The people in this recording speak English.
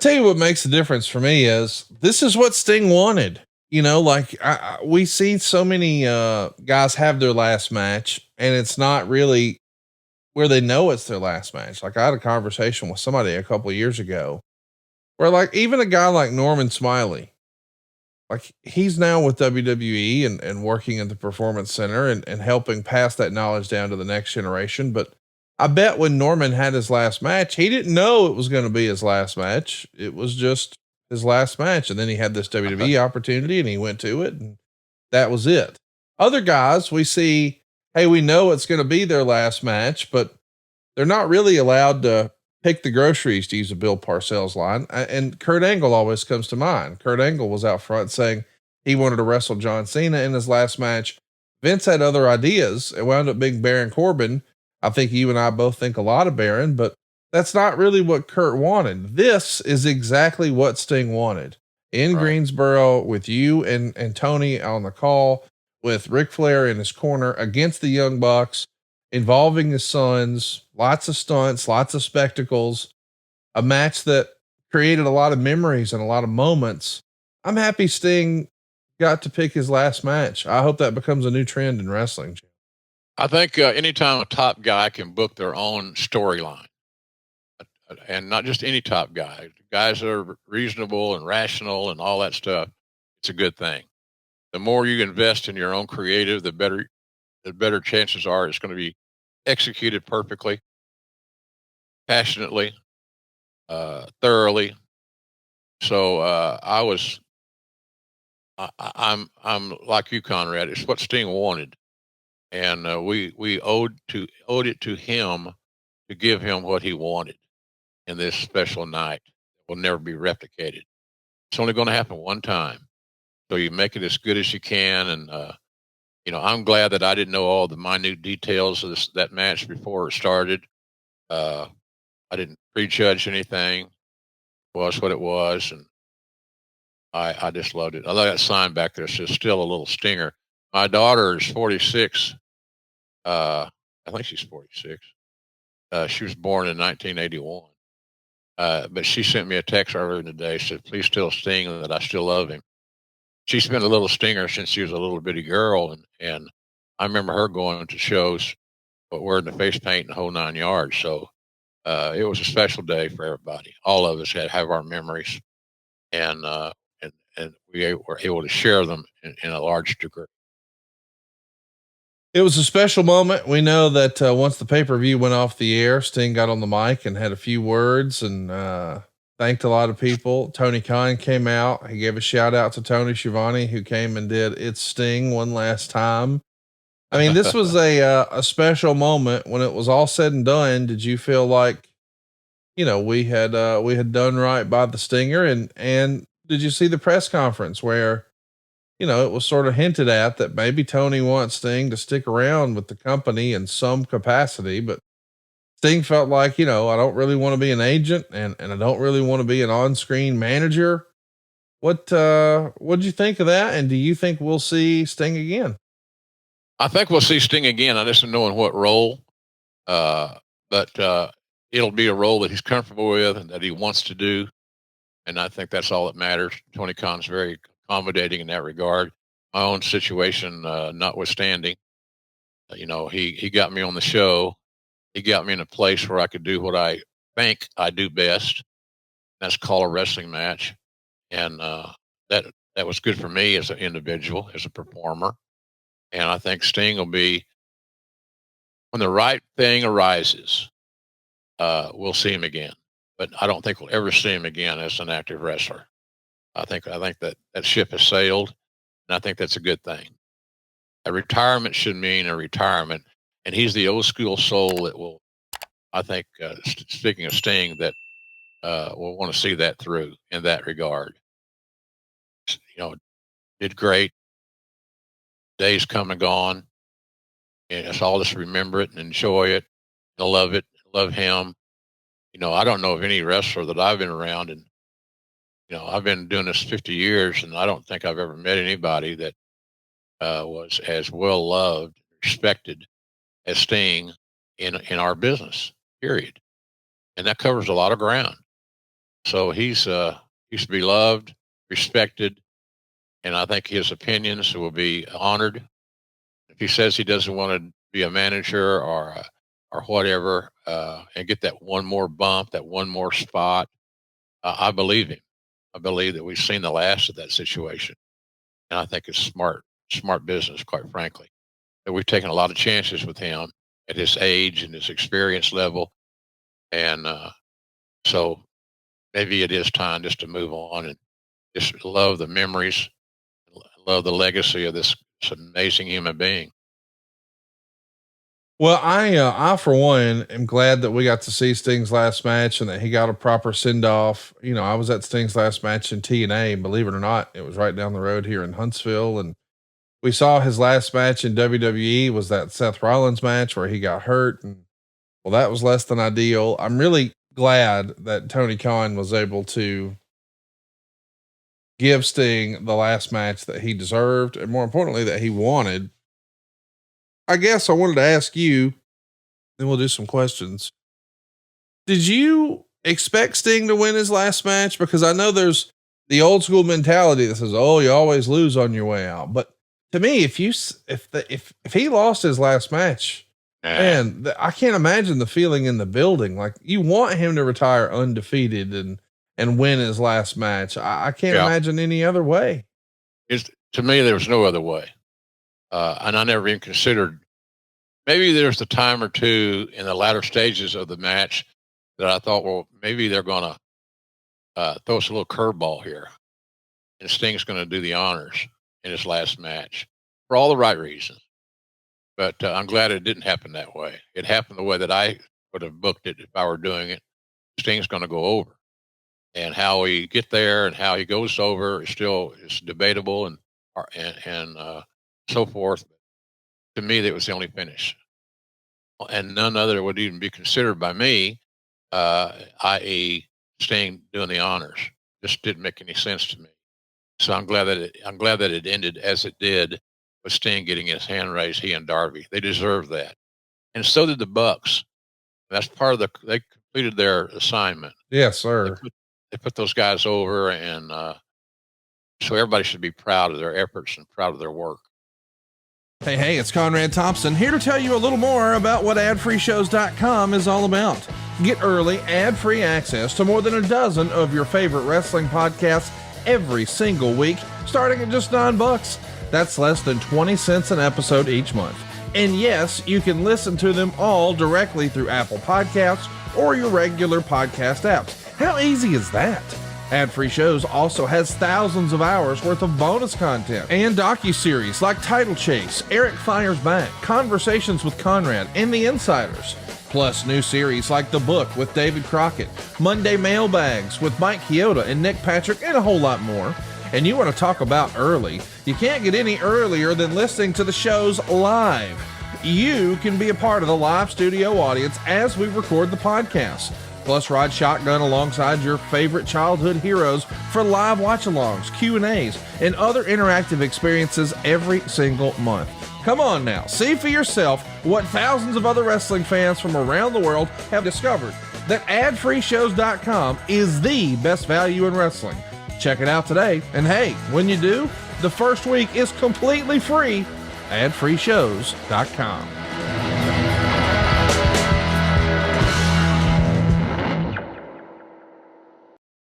tell you what makes the difference for me is this is what Sting wanted. Like we see so many guys have their last match, and it's not really where they know it's their last match. Like I had a conversation with somebody a couple of years ago where, like, even a guy like Norman Smiley, like he's now with WWE and working at the Performance Center and helping pass that knowledge down to the next generation. But I bet when Norman had his last match, he didn't know it was going to be his last match. It was just his last match. And then he had this WWE opportunity and he went to it, and that was it. Other guys we see, hey, we know it's going to be their last match, but they're not really allowed to pick the groceries, to use a Bill Parcells line. And Kurt Angle always comes to mind. Kurt Angle was out front saying he wanted to wrestle John Cena in his last match. Vince had other ideas. It wound up being Baron Corbin. I think you and I both think a lot of Baron, but that's not really what Kurt wanted. This is exactly what Sting wanted in Greensboro, with you and Tony on the call, with Ric Flair in his corner against the Young Bucks, involving his sons, lots of stunts, lots of spectacles, a match that created a lot of memories and a lot of moments. I'm happy Sting got to pick his last match. I hope that becomes a new trend in wrestling. I think anytime a top guy can book their own storyline, and not just any top guy, guys that are reasonable and rational and all that stuff, it's a good thing. The more you invest in your own creative, the better chances are it's going to be executed perfectly, passionately, thoroughly. So I'm like you, Conrad. It's what Sting wanted, and we owed it to him to give him what he wanted in this special night. Will never be replicated. It's only going to happen one time, so you make it as good as you can. And I'm glad that I didn't know all the minute details of that match before it started. I didn't prejudge anything. It was what it was, and I just loved it. I love that sign back there. Says still a little stinger. My daughter is 46. I think she's 46. She was born in 1981. But she sent me a text earlier today. Said, "Please tell Sting that I still love him." She's been a little Stinger since she was a little bitty girl, and I remember her going to shows, but wearing the face paint and the whole 9 yards. So it was a special day for everybody. All of us have our memories, and we were able to share them in a large degree. It was a special moment. We know that once the pay-per-view went off the air, Sting got on the mic and had a few words and thanked a lot of people. Tony Khan came out. He gave a shout out to Tony Schiavone, who came and did It's Sting one last time. I mean, this was a special moment. When it was all said and done, did you feel like, we had done right by the Stinger? And did you see the press conference where, it was sort of hinted at that maybe Tony wants Sting to stick around with the company in some capacity, but Sting felt like, I don't really want to be an agent and I don't really want to be an on-screen manager. What'd you think of that? And do you think we'll see Sting again? I think we'll see Sting again. I just don't know in what role, but it'll be a role that he's comfortable with and that he wants to do. And I think that's all that matters. Tony Khan's very accommodating in that regard. My own situation notwithstanding, he got me on the show. He got me in a place where I could do what I think I do best. That's call a wrestling match, and that was good for me as an individual, as a performer. And I think Sting will be, when the right thing arises, we'll see him again. But I don't think we'll ever see him again as an active wrestler. I think that ship has sailed, and I think that's a good thing. A retirement should mean a retirement, and he's the old school soul that will, I think, speaking of Sting, that will want to see that through in that regard. Did great. Days come and gone, and it's all just remember it and enjoy it, and love it, love him. I don't know of any wrestler that I've been around, and I've been doing this 50 years, and I don't think I've ever met anybody that was as well loved, respected as Sting in our business. Period, and that covers a lot of ground. So he's beloved, respected, and I think his opinions will be honored. If he says he doesn't want to be a manager or whatever, and get that one more bump, that one more spot, I believe him. I believe that we've seen the last of that situation, and I think it's smart business, quite frankly. That we've taken a lot of chances with him at his age and his experience level, and so maybe it is time just to move on and just love the memories, love the legacy of this amazing human being. Well, I for one am glad that we got to see Sting's last match and that he got a proper send off. You know, I was at Sting's last match in TNA, and believe it or not, it was right down the road here in Huntsville. And we saw his last match in WWE was that Seth Rollins match where he got hurt. And well, that was less than ideal. I'm really glad that Tony Khan was able to give Sting the last match that he deserved, and more importantly, that he wanted. I guess I wanted to ask you, then we'll do some questions. Did you expect Sting to win his last match? Because I know there's the old school mentality that says, "Oh, you always lose on your way out." But to me, if he lost his last match, man, I can't imagine the feeling in the building. Like, you want him to retire undefeated and win his last match. I can't imagine any other way. To me, there was no other way. And I never even considered, maybe there's a time or two in the latter stages of the match that I thought, well, maybe they're going to throw us a little curveball here, and Sting's going to do the honors in his last match for all the right reasons. But I'm glad it didn't happen that way. It happened the way that I would have booked it if I were doing it. Sting's going to go over, and how we get there and how he goes over is debatable and so forth. To me, that was the only finish, and none other would even be considered by me, i.e., Sting doing the honors. Just didn't make any sense to me. So I'm glad that it ended as it did, with Sting getting his hand raised. He and Darby, they deserve that, and so did the Bucks. That's part of they completed their assignment. Yes, sir. They put those guys over, and so everybody should be proud of their efforts and proud of their work. Hey, it's Conrad Thompson here to tell you a little more about what adfreeshows.com is all about. Get early, ad-free access to more than a dozen of your favorite wrestling podcasts every single week, starting at just $9. That's less than 20 cents an episode each month. And yes, you can listen to them all directly through Apple Podcasts or your regular podcast apps. How easy is that? Ad-free shows also has thousands of hours worth of bonus content and docuseries like Title Chase, Eric Fires Back, Conversations with Conrad, and The Insiders. Plus new series like The Book with David Crockett, Monday Mailbags with Mike Chioda and Nick Patrick, and a whole lot more. And you want to talk about early? You can't get any earlier than listening to the shows live. You can be a part of the live studio audience as we record the podcast. Plus, ride shotgun alongside your favorite childhood heroes for live watch-alongs, Q&As, and other interactive experiences every single month. Come on now, see for yourself what thousands of other wrestling fans from around the world have discovered, that adfreeshows.com is the best value in wrestling. Check it out today, and hey, when you do, the first week is completely free. adfreeshows.com.